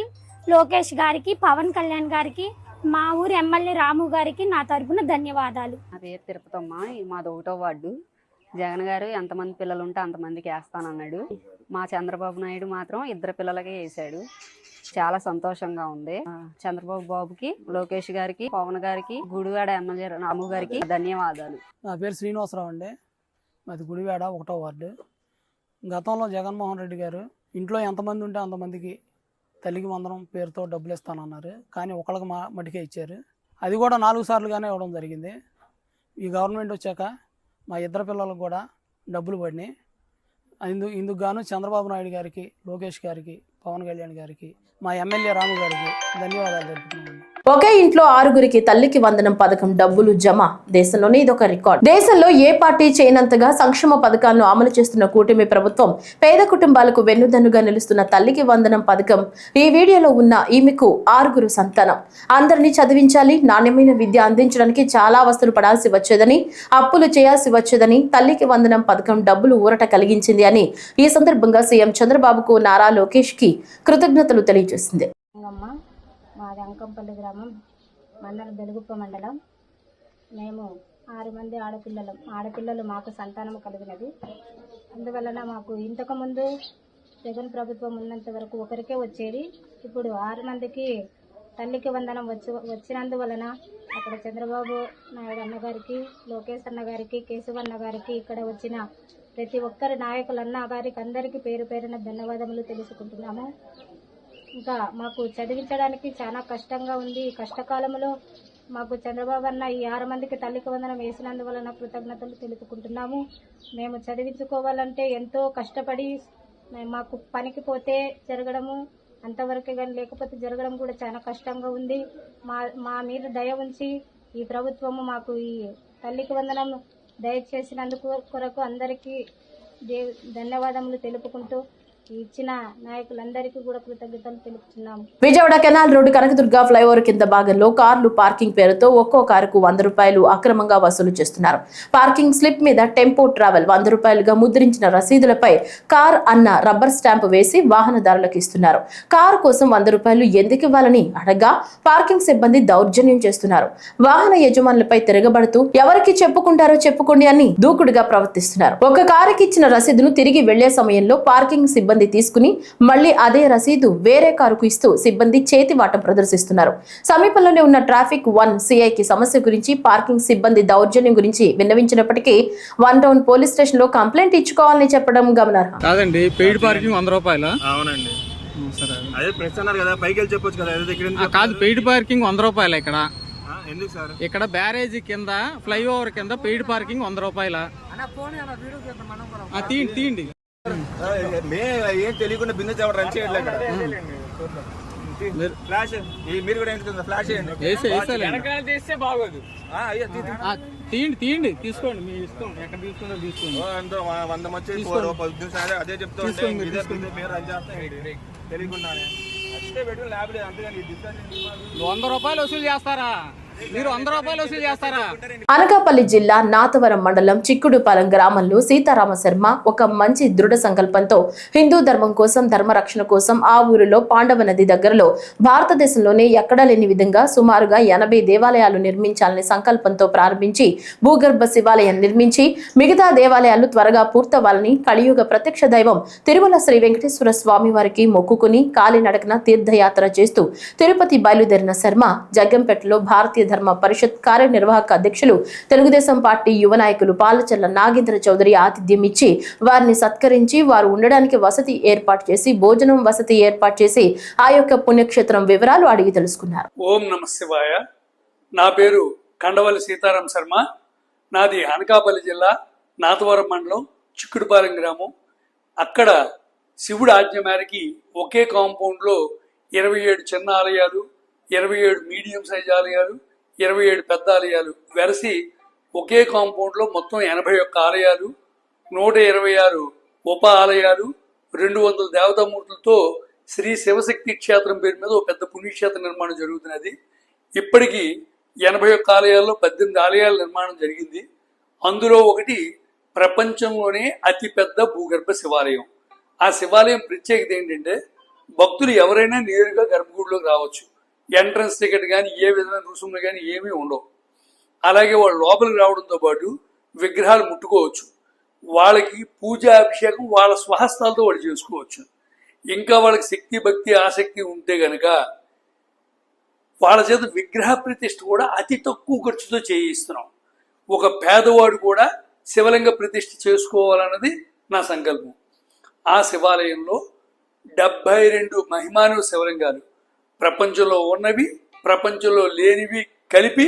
లోకేష్ గారికి, పవన్ కళ్యాణ్ గారికి, మా ఊరి ఎమ్మెల్యే రాము గారికి నా తరపున ధన్యవాదాలు. నా పేరు తిరుపతమ్మ, మాది 1వ వార్డు. జగన్ గారు ఎంతమంది పిల్లలు ఉంటే అంతమందికి వేస్తానన్నాడు. మా చంద్రబాబు నాయుడు మాత్రం 2 పిల్లలకే వేసాడు. చాలా సంతోషంగా ఉంది. చంద్రబాబు బాబుకి, లోకేష్ గారికి, పవన్ గారికి, గుడివాడ ఎమ్మెల్యే రాము గారికి ధన్యవాదాలు. నా పేరు శ్రీనివాసరావు అండి, మాది గుడివాడ 1వ వార్డు. గతంలో జగన్మోహన్ రెడ్డి గారు ఇంట్లో ఎంతమంది ఉంటే అంతమందికి తల్లికి వందనం పేరుతో డబ్బులు ఇస్తానన్నారు. కానీ ఒకళ్ళకి మటుకే ఇచ్చారు. అది కూడా 4 సార్లుగానే ఇవ్వడం జరిగింది. ఈ గవర్నమెంట్ వచ్చాక మా 2 పిల్లలకు కూడా డబ్బులు పడినాయి. ఇందుకు గాను చంద్రబాబు నాయుడు గారికి, లోకేష్ గారికి, పవన్ కళ్యాణ్ గారికి, మా ఎమ్మెల్యే రాము గారికి ధన్యవాదాలు తెలుపుతున్నాను. ఒకే ఇంట్లో 6గురికి తల్లికి వందనం పథకం డబ్బులు జమ. దేశంలోనే ఇదొక రికార్డ్. దేశంలో ఏ పార్టీ చేయనంతగా సంక్షేమ పథకాలను అమలు చేస్తున్న కూటమి ప్రభుత్వం పేద కుటుంబాలకు వెన్నుదన్నుగా నిలుస్తున్న తల్లికి వందనం పథకం. ఈ వీడియోలో ఉన్న ఈమెకు 6గురు సంతానం. అందరినీ చదివించాలి, నాణ్యమైన విద్య అందించడానికి చాలా అవస్థలు పడాల్సి వచ్చేదని, అప్పులు చేయాల్సి వచ్చేదని తల్లికి వందనం పథకం డబ్బులు ఊరట కలిగించింది అని ఈ సందర్భంగా సీఎం చంద్రబాబుకు నారా లోకేష్ కి కృతజ్ఞతలు తెలియజేసింది. మాది అంకంపల్లి గ్రామం, మండలం బెలుగుప్ప మండలం. మేము 6 మంది ఆడపిల్లలు మాకు సంతానం కలిగినది. అందువలన మాకు ఇంతకుముందు జగన్ ప్రభుత్వం ఉన్నంత వరకు ఒకరికే వచ్చేది. ఇప్పుడు 6 మందికి తల్లికి వందనం వచ్చినందువలన అక్కడ చంద్రబాబు నాయుడు అన్నగారికి, లోకేష్ అన్నగారికి, కేశవ్ అన్న గారికి, ఇక్కడ వచ్చిన ప్రతి ఒక్కరి నాయకులన్న గారికి అందరికీ పేరు పేరున ధన్యవాదములు తెలుసుకుంటున్నాము. ఇంకా మాకు చదివించడానికి చాలా కష్టంగా ఉంది. ఈ కష్టకాలంలో మాకు చంద్రబాబు అన్న ఈ 6 మందికి తల్లికి వందనం వేసినందువలన కృతజ్ఞతలు తెలుపుకుంటున్నాము. మేము చదివించుకోవాలంటే ఎంతో కష్టపడి మాకు పనికి పోతే జరగడము అంతవరకే, కానీ లేకపోతే జరగడం కూడా చాలా కష్టంగా ఉంది. మా మీద దయ ఉంచి ఈ ప్రభుత్వము మాకు ఈ తల్లికి వందనం దయచేసినందుకు కొరకు అందరికీ ధన్యవాదములు తెలుపుకుంటూ ఇచ్చిన నాయకులందరికీ కూడా కృతజ్ఞతలు తెలుపుతున్నాము. Vijayawada canal road Kanakadurga flyover కింద భాగంలో కార్లు పార్కింగ్ పేరుతో ఒక్కో కారుకు 100 రూపాయలు అక్రమంగా వసూలు చేస్తున్నారు. పార్కింగ్ స్లిప్ మీద టెంపో ట్రావెల్ 100 రూపాయలుగా ముద్రించిన రసీదులపై కార్ అన్న రబ్బర్ స్టాంపు వేసి వాహనదారులకు ఇస్తున్నారు. కారు కోసం 100 రూపాయలు ఎందుకు ఇవ్వాలని అడగా పార్కింగ్ సిబ్బంది దౌర్జన్యం చేస్తున్నారు. వాహన యజమానులపై తిరగబడుతూ ఎవరికి చెప్పుకుంటారో చెప్పుకోండి అని దూకుడుగా ప్రవర్తిస్తున్నారు. ఒక కారుకి ఇచ్చిన రసీదును తిరిగి వెళ్లే సమయంలో పార్కింగ్ సిబ్బంది తీసుకుని మళ్లీ అదే రసీదు వేరే కారుకు ఇస్తూ సిబ్బంది చేతివాటం ప్రదర్శిస్తున్నారు. సమీపంలోనే ఉన్న ట్రాఫిక్ 1 సిఐకి సమస్య గురించి, పార్కింగ్ సిబ్బంది దౌర్జన్యం గురించి విన్నవించినప్పటికీ 1 టౌన్ పోలీస్ స్టేషన్ లో కంప్లైంట్ ఇచ్చుకోవాలని చెప్పడం గమనార్హం. కాదండి, పెయిడ్ పార్కింగ్ 100 రూపాయలు. అవునండి, అదే ప్రశ్న అన్నారు కదా, పైకి వెళ్ళి చెప్పొచ్చు కదా. కాదు, పెయిడ్ పార్కింగ్ 100 రూపాయలు. ఇక్కడ ఎందుకు సార్? ఇక్కడ బ్యారేజీ కింద ఫ్లైఓవర్ కింద పెయిడ్ పార్కింగ్ 100 రూపాయలు. తీయండి. ఏం తెలియకుండా బిజినెస్ ఎవరు రన్ చేయట్లేదు. ఫ్లాష్ మీరు కూడా ఎందుకు ఫ్లాష్ వెనకాల తీస్తే బాగోదు. తీయండి తీసుకోండి, మీ ఇష్టం, ఎక్కడ తీసుకుందో తీసుకోండి. 100 మంది 10 నిమిషాలు అదే చెప్తా ఉంటే మీరు రన్ చేస్తాను తెలియకుండానే అదే పెట్టు ల్యాబ్ లేదు. అంతేగాని 100 రూపాయలు వసూలు చేస్తారా? మీరు 100 రూపాయలు వసూలు చేస్తారా? అనకాపల్లి జిల్లా నాతవరం మండలం చిక్కుడుపాలెం గ్రామంలో సీతారామ శర్మ ఒక మంచి దృఢ సంకల్పంతో హిందూ ధర్మం కోసం, ధర్మరక్షణ కోసం ఆ ఊరిలో పాండవ నది దగ్గరలో భారతదేశంలోనే ఎక్కడా లేని విధంగా సుమారుగా 80 దేవాలయాలు నిర్మించాలనే సంకల్పంతో ప్రారంభించి భూగర్భ శివాలయం నిర్మించి మిగతా దేవాలయాలు త్వరగా పూర్తవ్వాలని కలియుగ ప్రత్యక్ష దైవం తిరుమల శ్రీ వెంకటేశ్వర స్వామి వారికి మొక్కుకుని కాలినడకన తీర్థయాత్ర చేస్తూ తిరుపతి బయలుదేరిన శర్మ జగ్గంపేటలో భారతీయ ధర్మ పరిషత్ కార్యనిర్వాహక అధ్యక్షులు తెలుగుదేశం పార్టీ యువ నాయకులు పాలచెల్ల నాగేంద్ర చౌదరి ఆతిథ్యం ఇచ్చి వారిని సత్కరించి వారు ఉండడానికి వసతి ఏర్పాటు చేసి భోజనం వసతి ఏర్పాటు చేసి ఆ యొక్క పుణ్యక్షేత్రం వివరాలు అడిగి తెలుసుకున్నారు. ఓం నమ శివాయ. నా పేరు కండవల్లి సీతారాం శర్మ. నాది అనకాపల్లి జిల్లా నాతవరం మండలం చిక్కుడుపాలెం గ్రామం. అక్కడ శివుడు ఆజ్ఞ మేరకి ఒకే కాంపౌండ్లో 27 చిన్న ఆలయాలు, 27 మీడియం సైజ్ ఆలయాలు, 27 పెద్ద ఆలయాలు వెరసి ఒకే కాంపౌండ్లో మొత్తం 81 ఆలయాలు, 126 ఉప ఆలయాలు, 200 దేవతామూర్తులతో శ్రీ శివశక్తి క్షేత్రం పేరు మీద ఒక పెద్ద పుణ్యక్షేత్ర నిర్మాణం జరుగుతున్నది. ఇప్పటికీ 81 ఆలయాల్లో 18 ఆలయాల నిర్మాణం జరిగింది. అందులో ఒకటి ప్రపంచంలోనే అతిపెద్ద భూగర్భ శివాలయం. ఆ శివాలయం ప్రత్యేకత ఏంటంటే భక్తులు ఎవరైనా నేరుగా గర్భగుడిలోకి రావచ్చు. ఎంట్రన్స్ టికెట్ కానీ ఏ విధమైన రుసుములు కానీ ఏమీ ఉండవు. అలాగే వాళ్ళు లోపలికి రావడంతో పాటు విగ్రహాలు ముట్టుకోవచ్చు. వాళ్ళకి పూజా అభిషేకం వాళ్ళ స్వహస్తాలతో వాళ్ళు చేసుకోవచ్చు. ఇంకా వాళ్ళకి శక్తి భక్తి ఆసక్తి ఉంటే గనక వాళ్ళ చేత విగ్రహ ప్రతిష్ఠ కూడా అతి తక్కువ ఖర్చుతో చేయిస్తున్నాం. ఒక పేదవాడు కూడా శివలింగ ప్రతిష్ఠ చేసుకోవాలన్నది నా సంకల్పం. ఆ శివాలయంలో 72 మహిమానుల శివలింగాలు, ప్రపంచంలో ఉన్నవి ప్రపంచంలో లేనివి కలిపి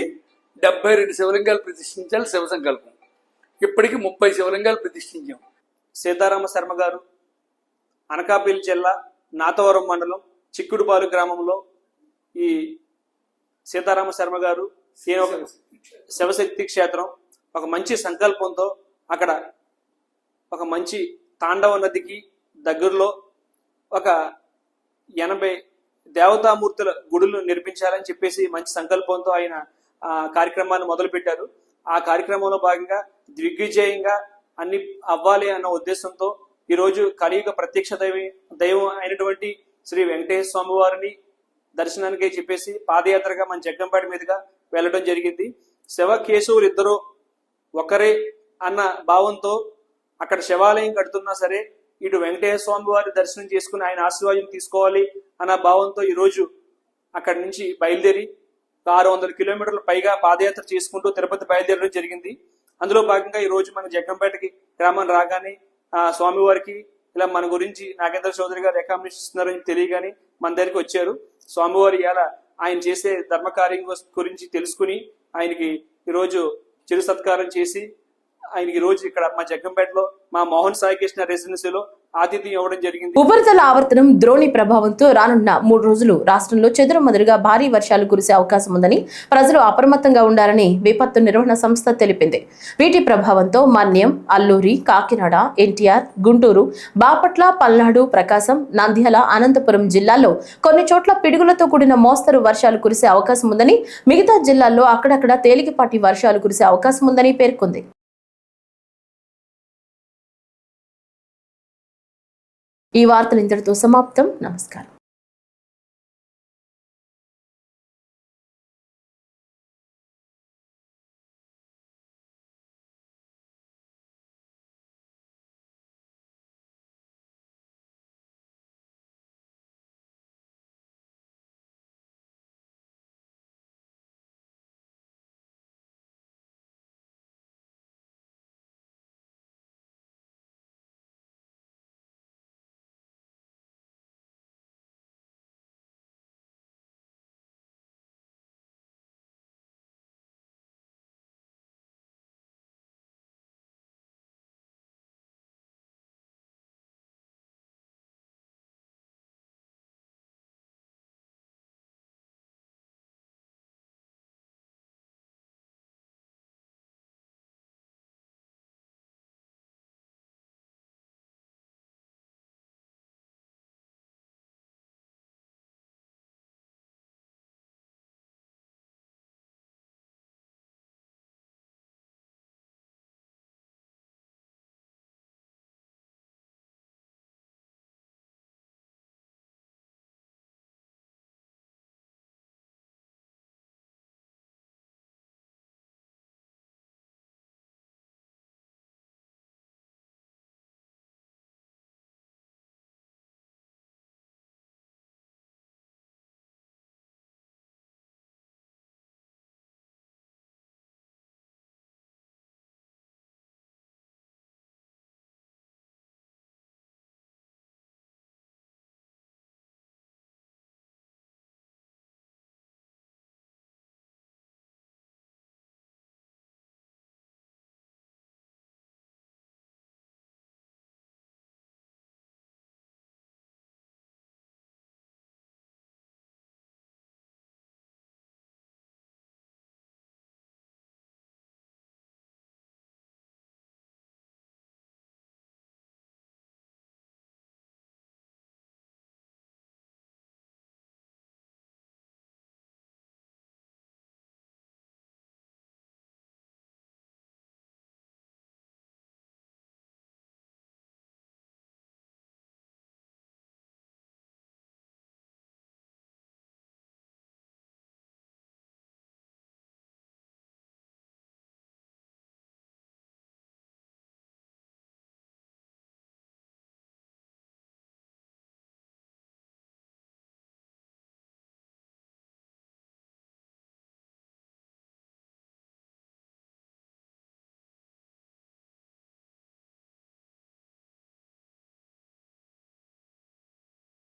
72 శివలింగాలు ప్రతిష్ఠించాలి శివ సంకల్పం. ఇప్పటికి 30 శివలింగాలు ప్రతిష్ఠించాం. సీతారామ శర్మ గారు అనకాపల్లి జిల్లా నాతవరం మండలం చిక్కుడుపాలు గ్రామంలో ఈ సీతారామ శర్మ గారు శివశక్తి క్షేత్రం ఒక మంచి సంకల్పంతో అక్కడ ఒక మంచి తాండవ నదికి దగ్గరలో ఒక 80 దేవతామూర్తుల గుడులు నిర్మించాలని చెప్పేసి మంచి సంకల్పంతో ఆయన ఆ కార్యక్రమాన్ని మొదలుపెట్టారు. ఆ కార్యక్రమంలో భాగంగా దిగ్విజయంగా అన్ని అవ్వాలి అన్న ఉద్దేశంతో ఈరోజు కలియుగ ప్రత్యక్ష దైవం అయినటువంటి శ్రీ వెంకటేశ్వర స్వామి వారిని దర్శనానికి చెప్పేసి పాదయాత్రగా మన జగ్గంపేట మీదుగా వెళ్ళడం జరిగింది. శివ కేశవులు ఇద్దరు ఒకరే అన్న భావంతో అక్కడ శివాలయం కడుతున్నా సరే ఇటు వెంకటేశ్వర స్వామి వారి దర్శనం చేసుకుని ఆయన ఆశీర్వాదం తీసుకోవాలి అన్న భావంతో ఈరోజు అక్కడి నుంచి బయలుదేరి 600 కిలోమీటర్ల పైగా పాదయాత్ర చేసుకుంటూ తిరుపతి బయలుదేరడం జరిగింది. అందులో భాగంగా ఈ రోజు మన జగ్గంపేటకి గ్రామం రాగానే ఆ స్వామివారికి ఇలా మన గురించి నాగేంద్ర చౌదరి గారు రికమెండేషన్ ఇస్తున్నారని తెలియగానే మన దగ్గరికి వచ్చారు. స్వామివారి ఇలా ఆయన చేసే ధర్మకార్యం గురించి తెలుసుకుని ఆయనకి ఈరోజు చిరు సత్కారం చేసి ఆయనకి రోజు ఇక్కడ మా జగ్గంపేటలో మా మోహన్ సాయి కృష్ణ రెసిడెన్సీలో ఆతిథ్యం ఇవ్వడం జరిగింది. ఉపరితల ఆవర్తనం ద్రోణి ప్రభావంతో రానున్న 3 రోజులు రాష్ట్రంలో చెదురుమదురుగా భారీ వర్షాలు కురిసే అవకాశం ఉందని ప్రజలు అప్రమత్తంగా ఉండాలని విపత్తు నిర్వహణ సంస్థ తెలిపింది. వీటి ప్రభావంతో మన్యం, అల్లూరి, కాకినాడ, ఎన్టీఆర్, గుంటూరు, బాపట్ల, పల్నాడు, ప్రకాశం, నంద్యాల, అనంతపురం జిల్లాల్లో కొన్ని చోట్ల పిడుగులతో కూడిన మోస్తరు వర్షాలు కురిసే అవకాశం ఉందని, మిగతా జిల్లాల్లో అక్కడక్కడ తేలికపాటి వర్షాలు కురిసే అవకాశం ఉందని పేర్కొంది. ఈ వార్తలు ఇంతటితో సమాప్తం. నమస్కారం.